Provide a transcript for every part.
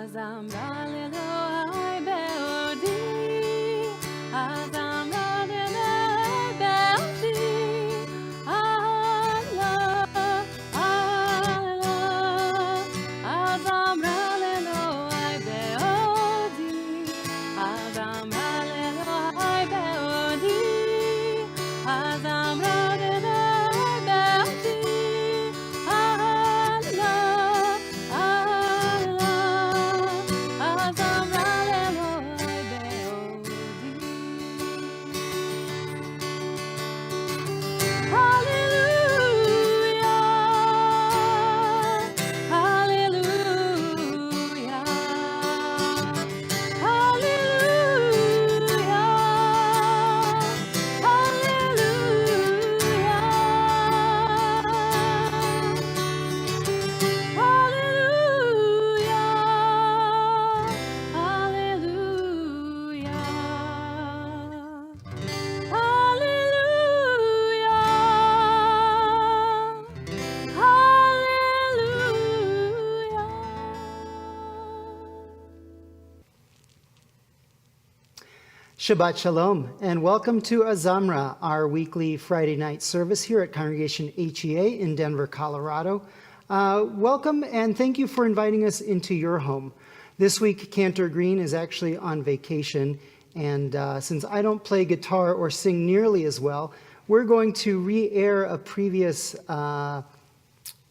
Azamra leloai beodi, Azamra leloai beodi, Allah, Allah, Azamra leloai beodi, Azamra leloai beodi, Azamra leloai beodi, Allah, Azamra leloai beodi. Hallelujah, hallelujah, Shabbat Shalom, and welcome to Azamra, our weekly Friday night service here at Congregation HEA in Denver, Colorado. Welcome, and thank you for inviting us into your home. This week, Cantor Green is actually on vacation, and since I don't play guitar or sing nearly as well, we're going to re-air a previous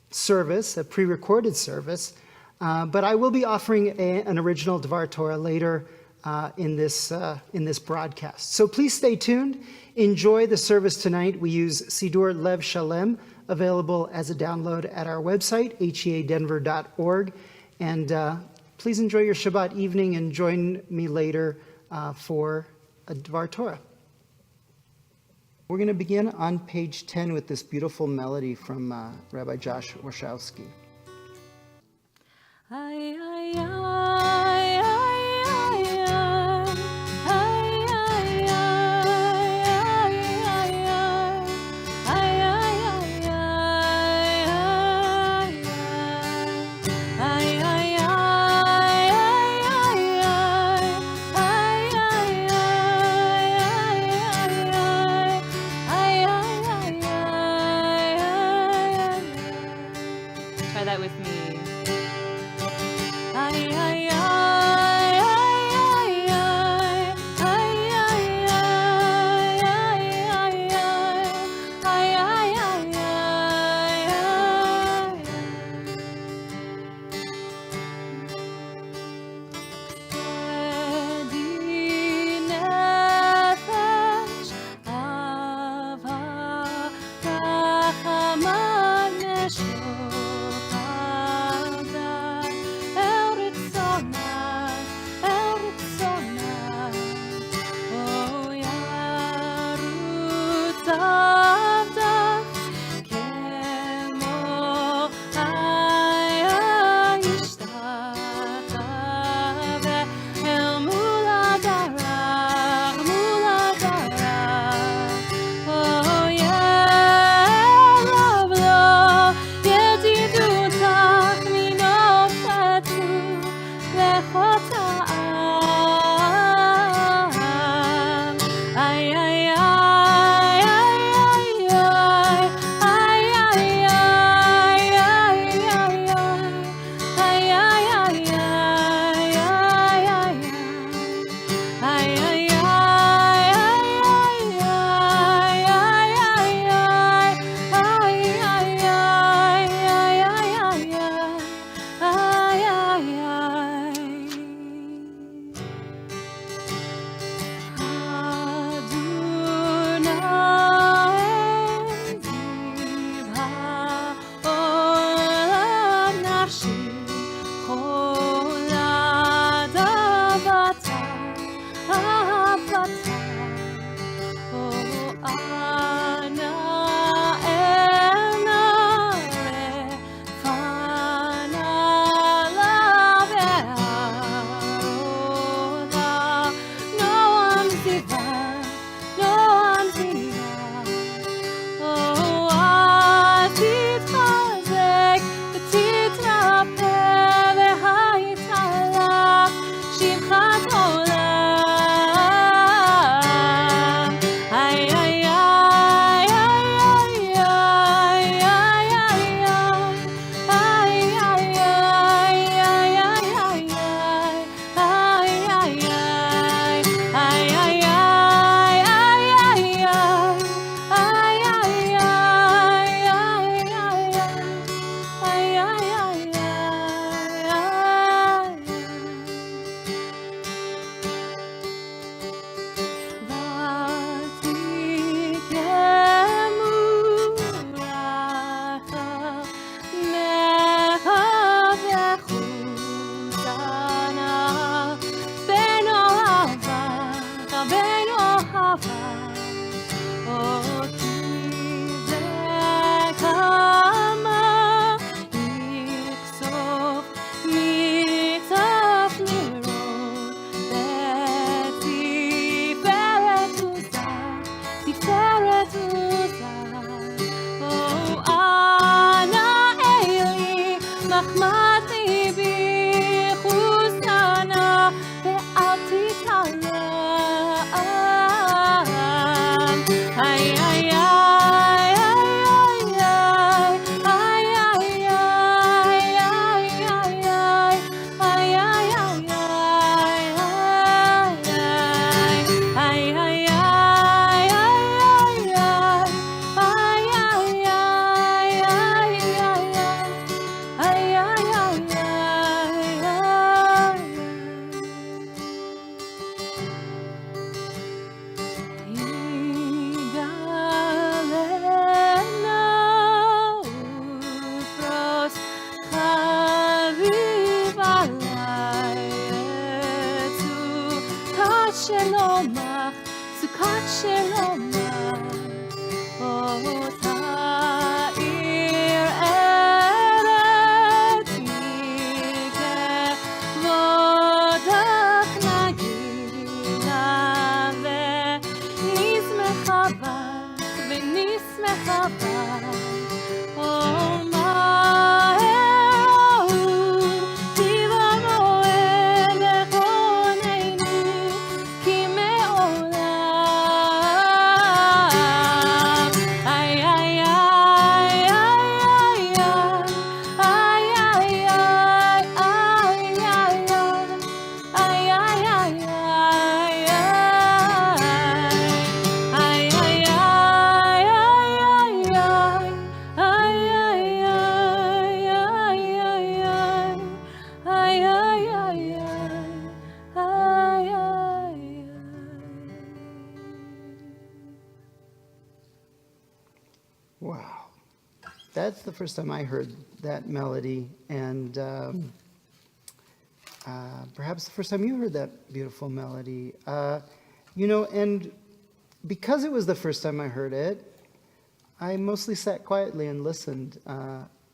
service, a pre-recorded service, but I will be offering an original Dvar Torah later in this broadcast. So please stay tuned. Enjoy the service tonight. We use Sidur Lev Shalem, available as a download at our website, headenver.org. And please enjoy your Shabbat evening and join me later for a Dvar Torah. We're going to begin on page 10 with this beautiful melody from Rabbi Josh Warshawski. Ay, ay, ay, ay, try that with me. Ay, שלומך, סוכת שלומך, אותה עיר ארץ מכבודך נגילה ונשמחה בך ונשמחה בך. Wow. That's the first time I heard that melody, and perhaps the first time you heard that beautiful melody. And because it was the first time I heard it, I mostly sat quietly and listened.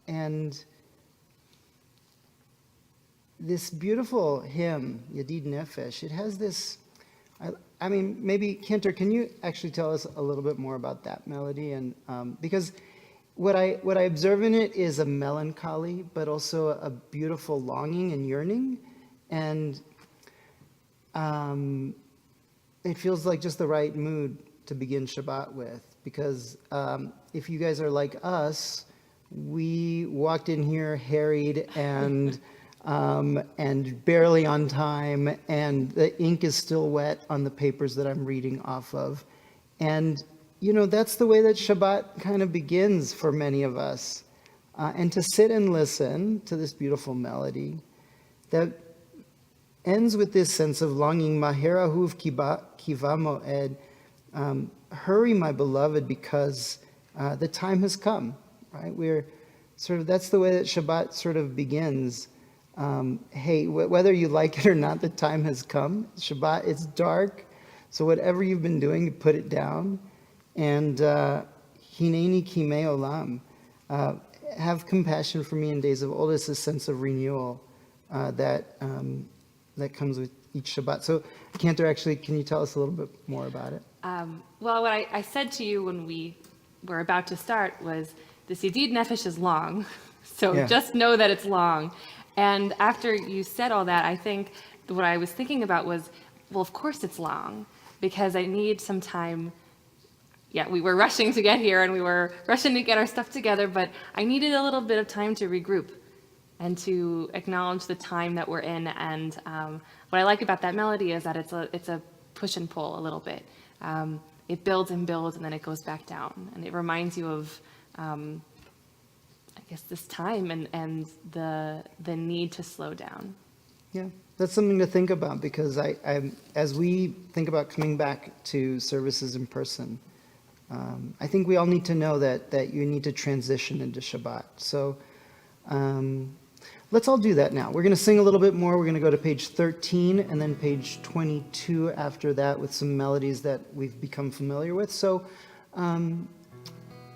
And this beautiful hymn, Yadid Nefesh, it has this, I mean, maybe, Cantor, can you actually tell us a little bit more about that melody? And because what I observe in it is a melancholy, but also a beautiful longing and yearning. And it feels like just the right mood to begin Shabbat with. Because if you guys are like us, we walked in here harried and barely on time, and the ink is still wet on the papers that I'm reading off of. And, that's the way that Shabbat kind of begins for many of us. And to sit and listen to this beautiful melody that ends with this sense of longing, Maher ahuv kiva moed, hurry, my beloved, because the time has come, right? We're that's the way that Shabbat sort of begins. Hey, whether you like it or not, the time has come. Shabbat, it's dark, so whatever you've been doing, you put it down. And hineni kimei olam, have compassion for me in days of old. It's a sense of renewal that comes with each Shabbat. So, Cantor, actually, can you tell us a little bit more about it? Well, what I said to you when we were about to start was, this Yadid Nefesh is long, so just know that it's long. And after you said all that, I think what I was thinking about was, well, of course it's long, because I need some time. Yeah, we were rushing to get here, and we were rushing to get our stuff together, but I needed a little bit of time to regroup and to acknowledge the time that we're in. And what I like about that melody is that it's a push and pull a little bit. It builds and builds, and then it goes back down. And it reminds you of, I guess, this time and the need to slow down. Yeah, that's something to think about, because as we think about coming back to services in person, I think we all need to know that you need to transition into Shabbat. So let's all do that now. We're going to sing a little bit more. We're going to go to page 13 and then page 22 after that with some melodies that we've become familiar with. So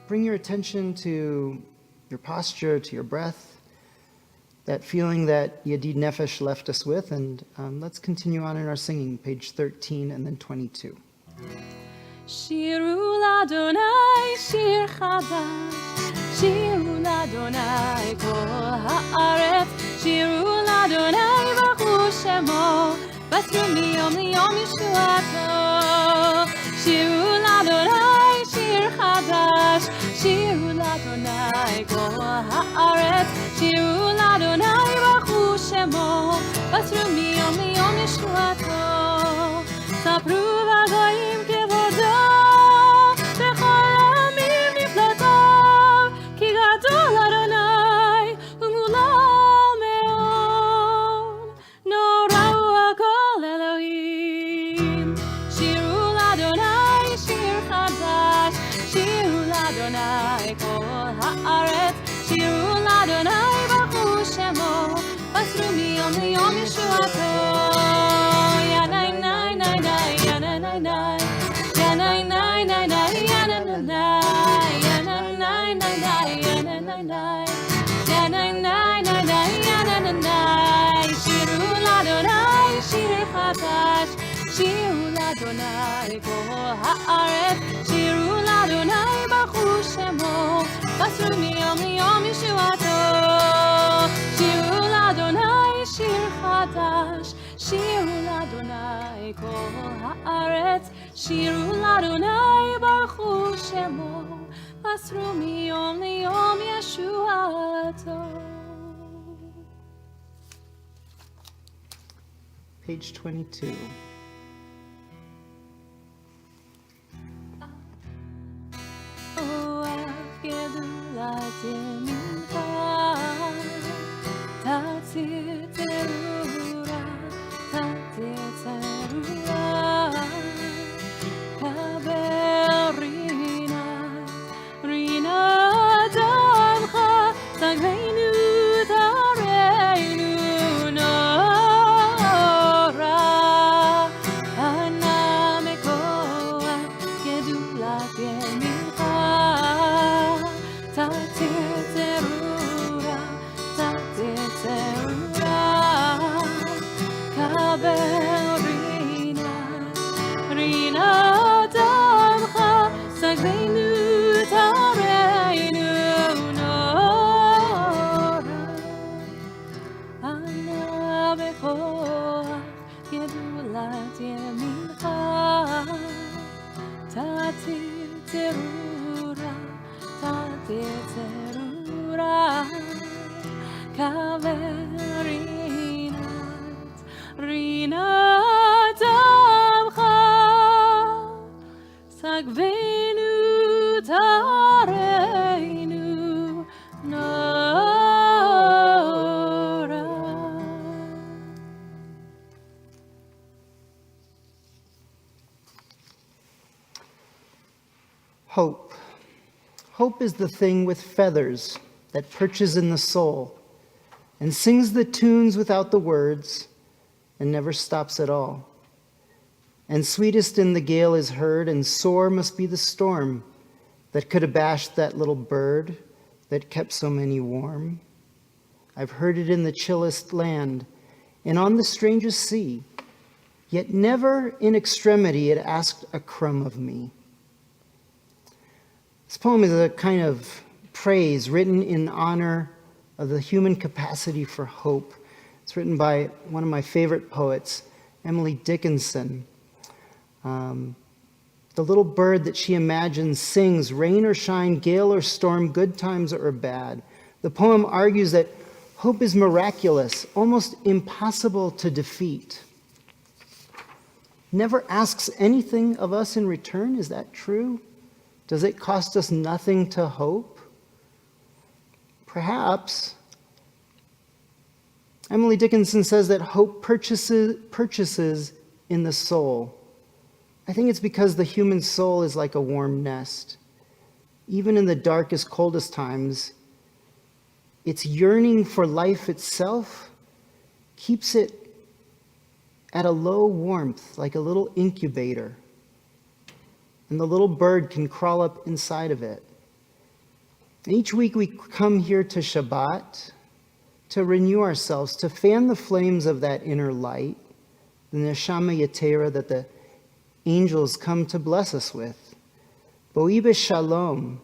bring your attention to your posture, to your breath, that feeling that Yadid Nefesh left us with, and let's continue on in our singing, page 13 and then 22. שירו לאדוני שיר חדש, שירו לאדוני כל הארץ, שירו לאדוני ברכו שמו, בסרו מיום ליום ישועתו. שירו לאדוני הארץ, שירו לאדוני ברכו שמו, בסרו מיום ליום ישועתו, ספרו בגויים כבודו, בכל העמים נפלאותיו, כי גדול אדוני ומהולל מאוד, נורא הוא הכל אלוהים. שירו לאדוני שיר חדש, שירו לאדוני כל הארץ, שירו לאדוני ברכו שמו, בסרו מיום ליום ישועתו. יא ניי ניי ניי ניי, יא ניי ניי ניי, יא ניי ניי ניי ניי, יא ניי ניי ניי, יא ניי ניי ניי ניי, יא ניי ניי ניי, יא ניי ניי ניי ניי, יא ניי ניי ניי. שירו לאדוני שיר חדש, שירו לאדוני כל הארץ, שירו לאדוני ברכו שמו, בסרו מיום ליום ישועתו. שירו לאדוני שיר חדש, שירו לאדוני כל הארץ, שירו לאדוני ברכו שמו, בסרו מיום ליום ישועתו. Page 22. גדולת ימינך, תציר תרורה, תציר תרורה, קבל רינת דמך, סגרנו תרנו נורא, ענה מכוח גדולת ימינך, תציר תרורה, תציר תרורה, קבל רינת דמך, סגרנו תרנו נורא, ענה בכוח גדולת ימינך, תציר תרורה, תציר תרורה, קבל רינת דמך, סגבנו תרנו נורא. Hope. Hope is the thing with feathers that perches in the soul and sings the tunes without the words and never stops at all. And sweetest in the gale is heard, and sore must be the storm that could abash that little bird that kept so many warm. I've heard it in the chillest land and on the strangest sea, yet never in extremity it asked a crumb of me. This poem is a kind of praise written in honor of the human capacity for hope. It's written by one of my favorite poets, Emily Dickinson. The little bird that she imagines sings, rain or shine, gale or storm, good times or bad. The poem argues that hope is miraculous, almost impossible to defeat. Never asks anything of us in return. Is that true? Does it cost us nothing to hope? Perhaps. Emily Dickinson says that hope purchases in the soul. I think it's because the human soul is like a warm nest. Even in the darkest, coldest times, its yearning for life itself keeps it at a low warmth, like a little incubator. And the little bird can crawl up inside of it. And each week we come here to Shabbat to renew ourselves, to fan the flames of that inner light, the neshama yetera that the angels come to bless us with. Boi b'shalom,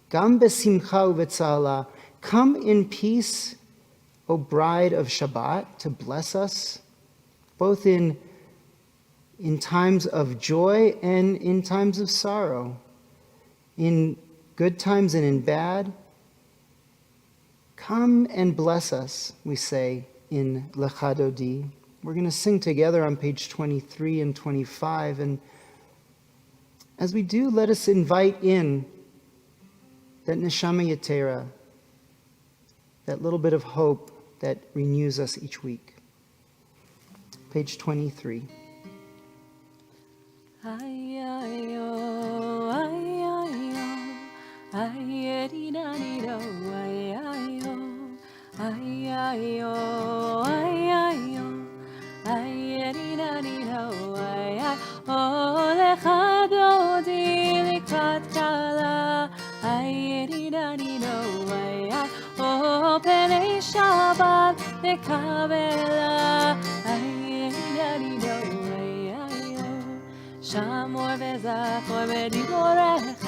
gam b'simcha u'b'tzala, come in peace, O bride of Shabbat, to bless us, both in times of joy and in times of sorrow, in good times and in bad. Come and bless us, we say in Lecha Dodi. We're going to sing together on page 23 and 25. And as we do, let us invite in that Neshama Yetera, that little bit of hope that renews us each week. Page 23. שמור וזכור בדיבורך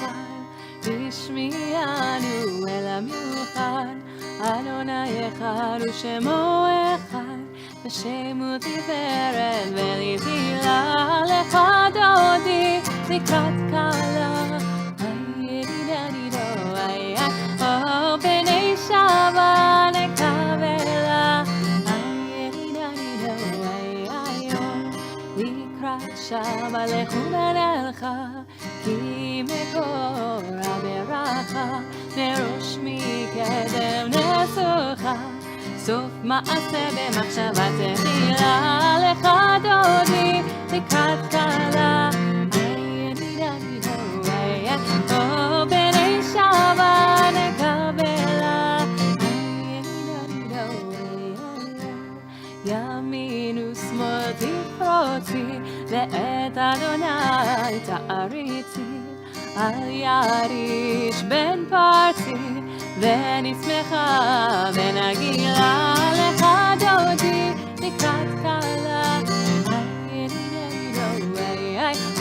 תשמיענו אל המיוחד אדוני אחד ושמו אחד ושמו תפארת ולתהילה לך דודי לקראת קלה הידידו או פני שבה נקבלה הידידו לקראת שבה לכו נלך כי מקור הברכה נראש מקדם נסוכה סוף מעשה במחשבה תחילה לך דודי לקראת קלה הידידו או בני שבה נקבלה הידידו ימין ושמאל תפרוצי ואת אדוני תעריצי אל יריש בן פרצי ונשמחה ונגילה לך דודי לקראת קלה הידידו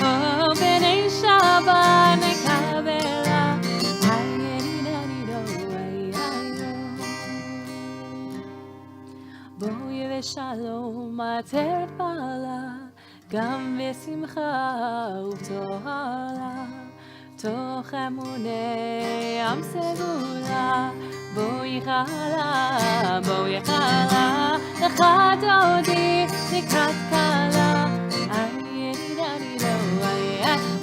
או בני שבה נקבלה הידידו בואי ושלום עטרת פעלה גם בשמחה ובטוהרה תוך אמוני עם סגולה בואי חלה לך דודי לקראת קלה הידידו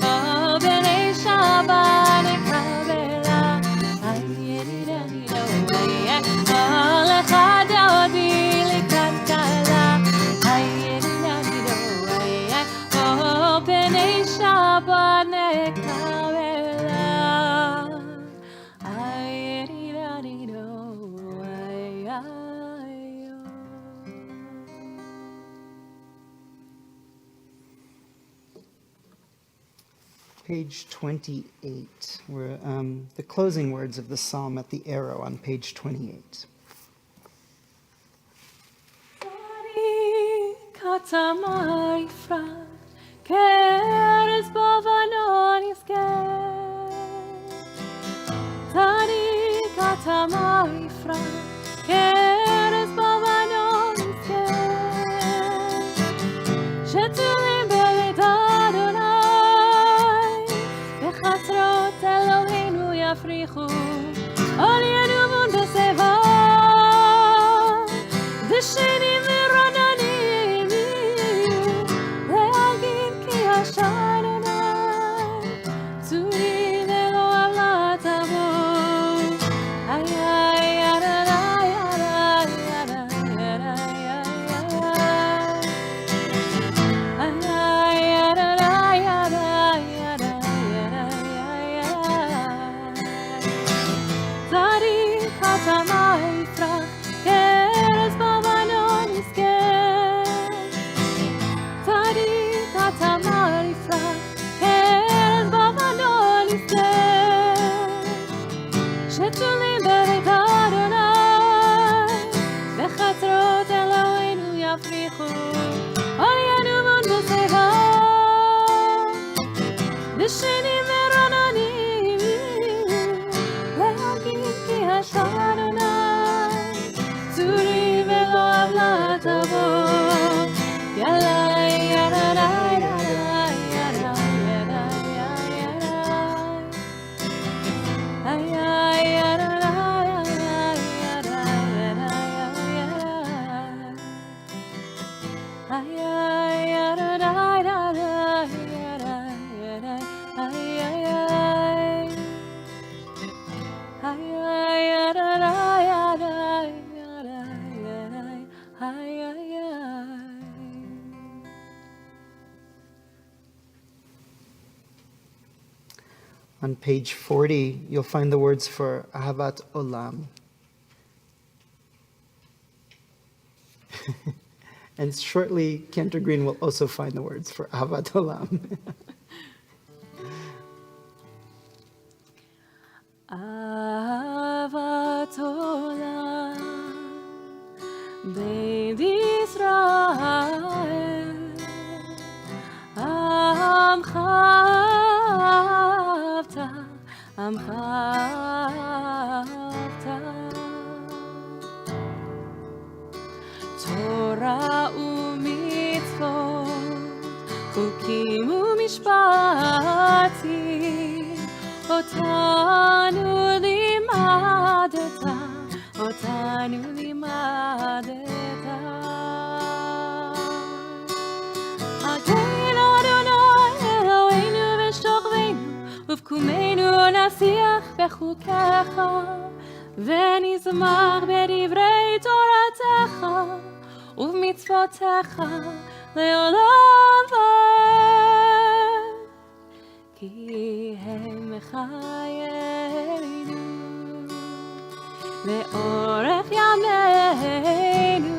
או בני שבה נקבלה הידידו או לך דודי לקראת קלה הידידו או בני שבה נקבלה Page 28, where the closing words of the psalm at the arrow on page 28. יפריחו על ינומון בשיבה דשנים ורננים יהיו להגיד כי השער עיני צורי ולא עלה תבוא איי איי אדוני On page 40, you'll find the words for Ahavat Olam. And shortly, Cantor Green will also find the words for Ahavat Olam. אהבת עולם בית ישראל עמך אהבת עמך אהבת תורה ומצוות חוקים ומשפטים אותנו לימדת, אותנו לימדת. אדוני אלוהינו ושוכבנו, ובקומנו נשיח בחוקיך, ונזמח בדברי תורתך, ובמצוותיך לעולם ועד. כי הם חיינו לאורך ימינו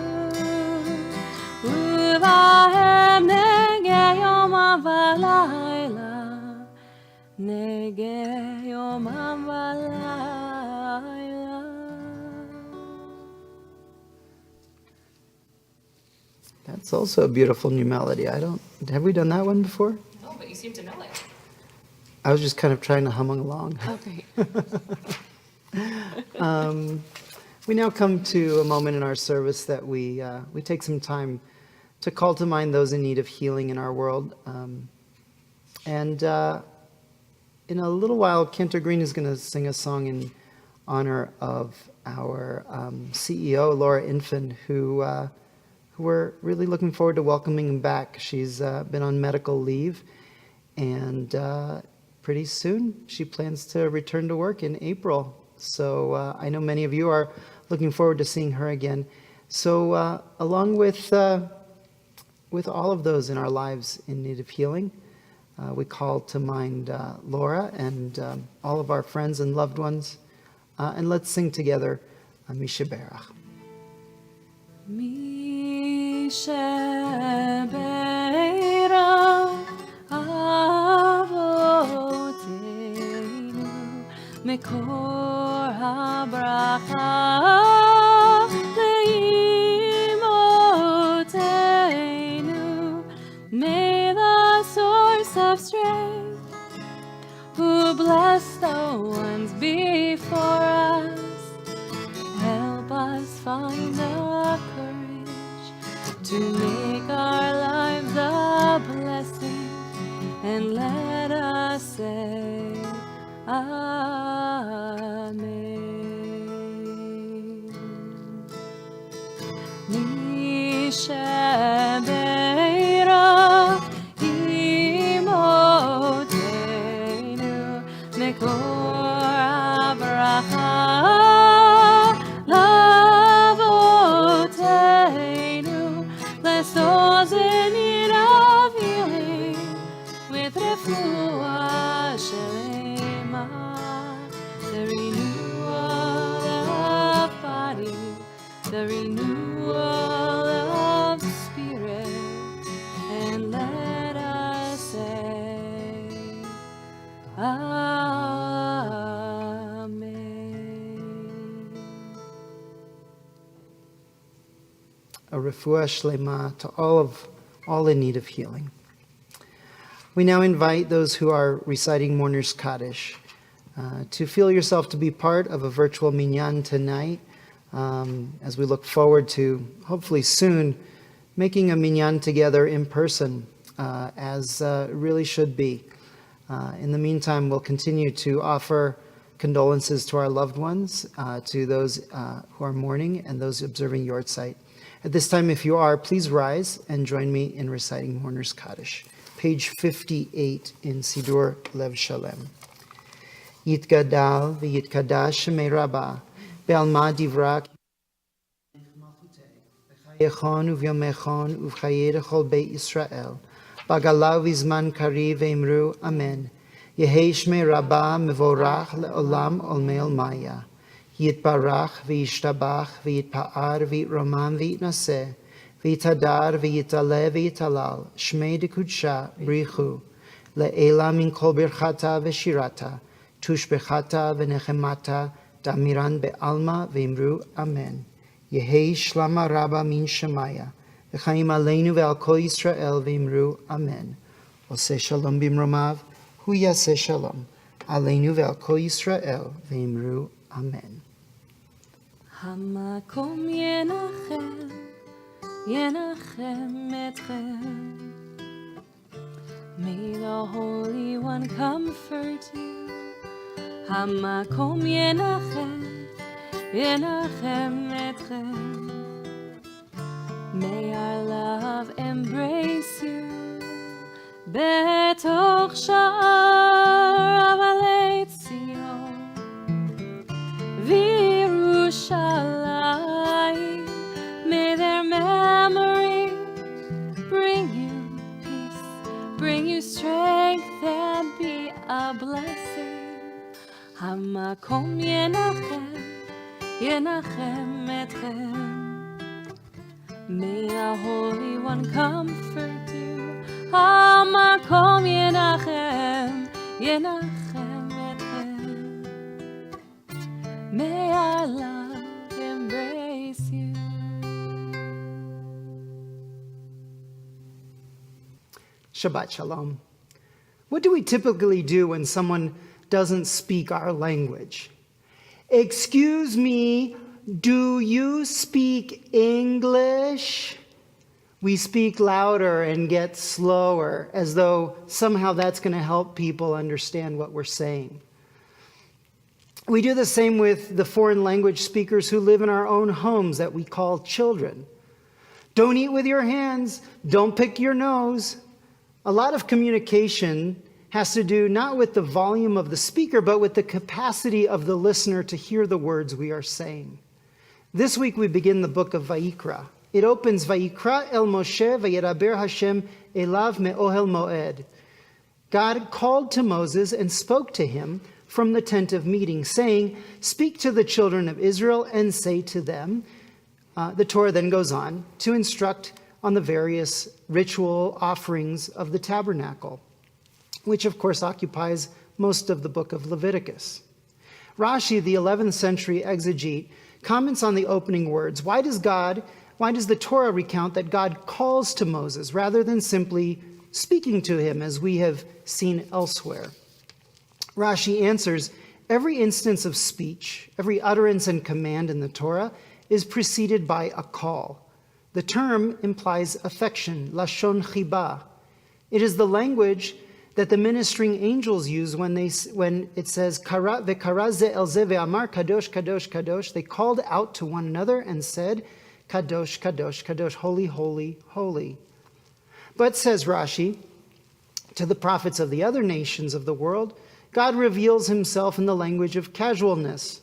ובהם נגה יומם ולילה נגה יומם ולילה. That's also a beautiful new melody. Have we done that one before? No, but you seem to know it. I was just kind of trying to hum along. Okay. We now come to a moment in our service that we take some time to call to mind those in need of healing in our world. In a little while, Cantor Green is going to sing a song in honor of our CEO, Laura Infant, who we're really looking forward to welcoming back. She's been on medical leave, and pretty soon she plans to return to work in April. So I know many of you are looking forward to seeing her again. So along with all of those in our lives in need of healing, we call to mind Laura and all of our friends and loved ones. And let's sing together Misheberach. Misheberach Avotenu Mekor HaBracha Leimotenu. May the source of strength who bless the ones before us help us find the courage to make our lives a blessing, and let us say Amen. Misheberach imotenu mekor habracha lavotenu. Bless those in need of healing with refuah shelema, the renewal of body, the renewal of spirit, and let us say Amen. A refuah shlema to all in need of healing. We now invite those who are reciting Mourner's Kaddish to feel yourself to be part of a virtual minyan tonight, as we look forward to, hopefully soon, making a minyan together in person, as really should be. In the meantime, we'll continue to offer condolences to our loved ones, to those who are mourning and those observing Yortzeit. At this time, if you are, please rise and join me in reciting Mourner's Kaddish. Page 58 in Sidur Lev Shalem. Yitgadal v'yitkadash shemei Rabbah be'alma divrak v'chayechon uvyomechon uv'chayei lechol beit Yisrael b'gala v'zman kariv v'imru amen. Yehi shmei Rabbah mevorach le'olam olmei olmaya. Yitbarach v'yishtabach v'yitpa'ar v'yitromam v'yitnaseh v'yitadar v'yitale v'yitalal shmei dekudsha brichu le'ela min kol birchata v'shirata tushbechata v'nechemata damiran be'alma v'imru amen. Yehi shlama rabba min shemaya v'chaim aleinu ve'al kol Yisrael v'imru amen. Oseh shalom bimromav hu yaseh shalom aleinu ve'al kol Yisrael v'imru amen. המקום ינחם, ינחם אתכם. May the Holy One comfort you. המקום ינחם, ינחם אתכם. May our love embrace you. בתוך שאר אבלי ציון. Yerushalayim, may their memory bring you peace, bring you strength, and be a blessing. Hamakom yenachem, yenachem etchem. May the Holy One comfort you. Hamakom yenachem, yenachem etchem. May our love embrace you. Shabbat Shalom. What do we typically do when someone doesn't speak our language? Excuse me, do you speak English? We speak louder and get slower, as though somehow that's going to help people understand what we're saying. We do the same with the foreign language speakers who live in our own homes that we call children. Don't eat with your hands. Don't pick your nose. A lot of communication has to do not with the volume of the speaker, but with the capacity of the listener to hear the words we are saying. This week we begin the book of Vayikra. It opens, Vayikra el Moshe vayeraber Hashem elav me'ohel moed. God called to Moses and spoke to him from the tent of meeting, saying, speak to the children of Israel and say to them. The Torah then goes on to instruct on the various ritual offerings of the tabernacle, which of course occupies most of the book of Leviticus. Rashi, the 11th century exegete, comments on the opening words. Why does the Torah recount that God calls to Moses rather than simply speaking to him, as we have seen elsewhere? Rashi answers, every instance of speech, every utterance and command in the Torah is preceded by a call. The term implies affection, lashon chiba. It is the language that the ministering angels use when it says, V'kara ze el ze ve'amar kadosh, kadosh, kadosh. They called out to one another and said, kadosh, kadosh, kadosh, holy, holy, holy. But, says Rashi, to the prophets of the other nations of the world, God reveals himself in the language of casualness.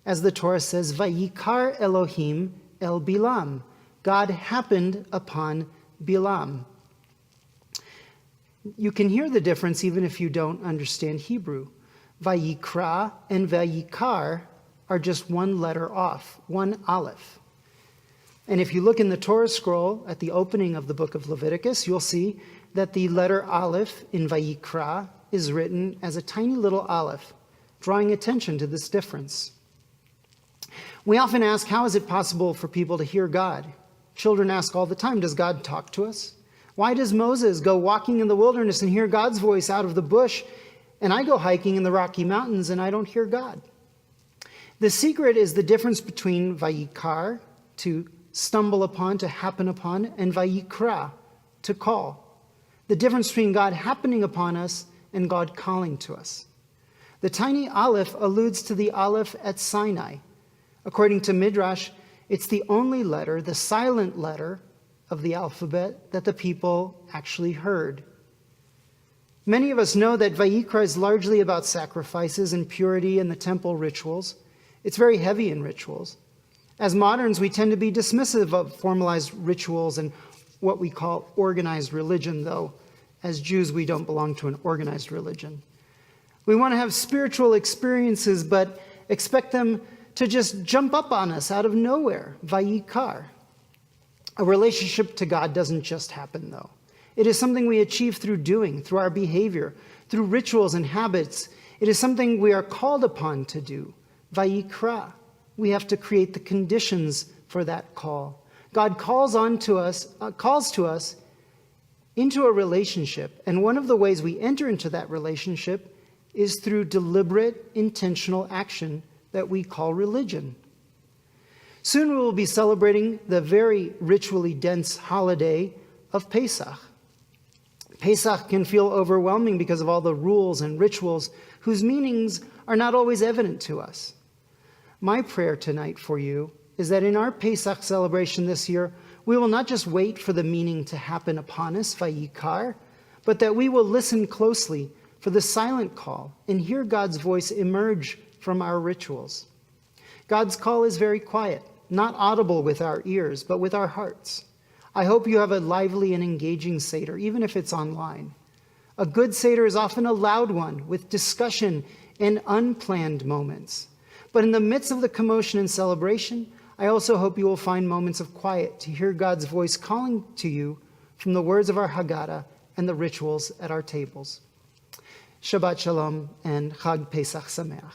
As the Torah says, Vayikar Elohim el Bilam. God happened upon Bilam. You can hear the difference even if you don't understand Hebrew. Vayikra and Vayikar are just one letter off, one aleph. And if you look in the Torah scroll at the opening of the book of Leviticus, you'll see that the letter aleph in Vayikra is written as a tiny little aleph, drawing attention to this difference. We often ask, how is it possible for people to hear God? Children ask all the time, does God talk to us? Why does Moses go walking in the wilderness and hear God's voice out of the bush, and I go hiking in the Rocky Mountains and I don't hear God? The secret is the difference between Vayikar, to stumble upon, to happen upon, and Vayikra, to call. The difference between God happening upon us and God calling to us. The tiny aleph alludes to the aleph at Sinai. According to Midrash, it's the only letter, the silent letter of the alphabet that the people actually heard. Many of us know that Vayikra is largely about sacrifices and purity and the temple rituals. It's very heavy in rituals. As moderns, we tend to be dismissive of formalized rituals and what we call organized religion, though as Jews, we don't belong to an organized religion. We want to have spiritual experiences, but expect them to just jump up on us out of nowhere, vayikar. A relationship to God doesn't just happen, though. It is something we achieve through doing, through our behavior, through rituals and habits. It is something we are called upon to do, vayikra. We have to create the conditions for that call. God calls to us into a relationship, and one of the ways we enter into that relationship is through deliberate, intentional action that we call religion. Soon we will be celebrating the very ritually dense holiday of Pesach. Pesach can feel overwhelming because of all the rules and rituals whose meanings are not always evident to us. My prayer tonight for you is that in our Pesach celebration this year, we will not just wait for the meaning to happen upon us, vayikar, but that we will listen closely for the silent call and hear God's voice emerge from our rituals. God's call is very quiet, not audible with our ears, but with our hearts. I hope you have a lively and engaging Seder, even if it's online. A good Seder is often a loud one with discussion and unplanned moments. But in the midst of the commotion and celebration, I also hope you will find moments of quiet to hear God's voice calling to you from the words of our Haggadah and the rituals at our tables. Shabbat Shalom and Chag Pesach Sameach.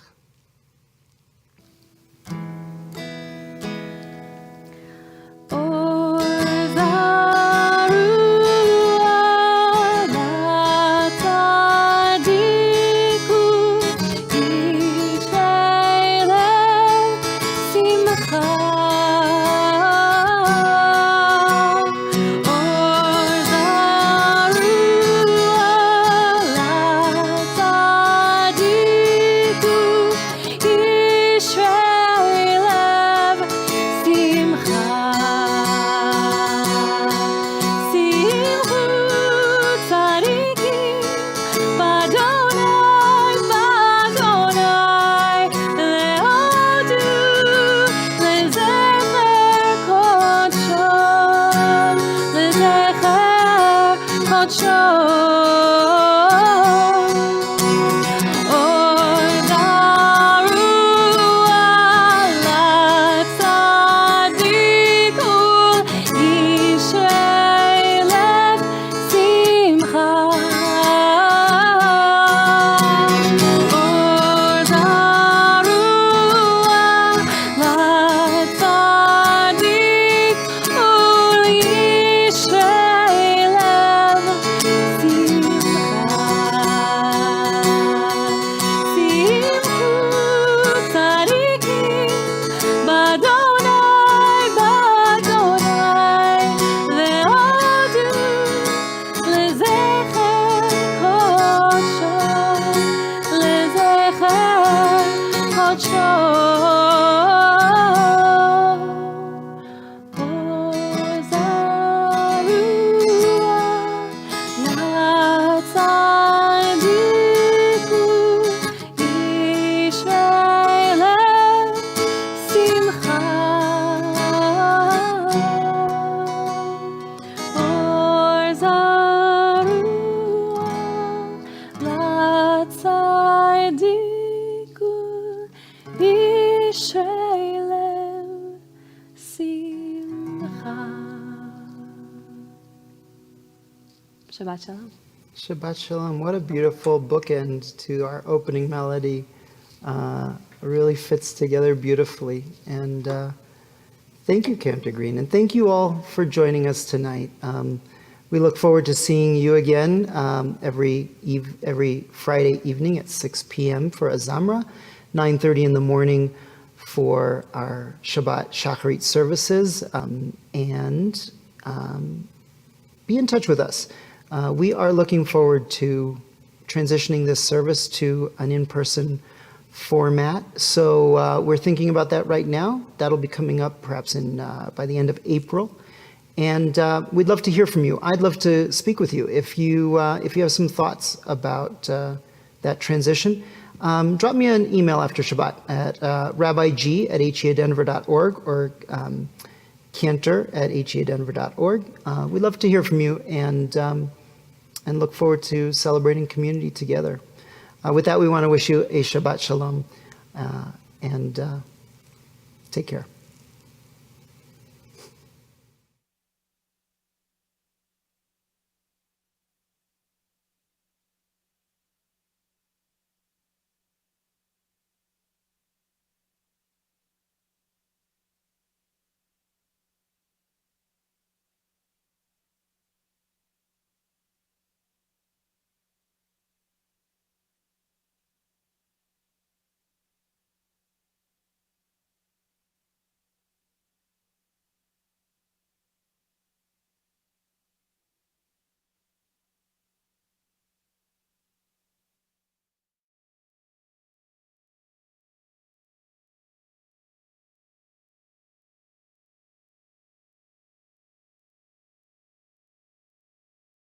Shabbat Shalom. Shabbat Shalom. What a beautiful bookend to our opening melody. Really fits together beautifully. And thank you, Camp Green. And thank you all for joining us tonight. We look forward to seeing you again every Friday evening at 6 p.m. for Azamra, 9:30 in the morning for our Shabbat Shacharit services. And be in touch with us. We are looking forward to transitioning this service to an in-person format. So we're thinking about that right now. That'll be coming up perhaps by the end of April. And we'd love to hear from you. I'd love to speak with you. If you have some thoughts about that transition, drop me an email after Shabbat at rabbig@headenver.org or cantor@headenver.org. We'd love to hear from you and look forward to celebrating community together. With that, we want to wish you a Shabbat Shalom, and take care.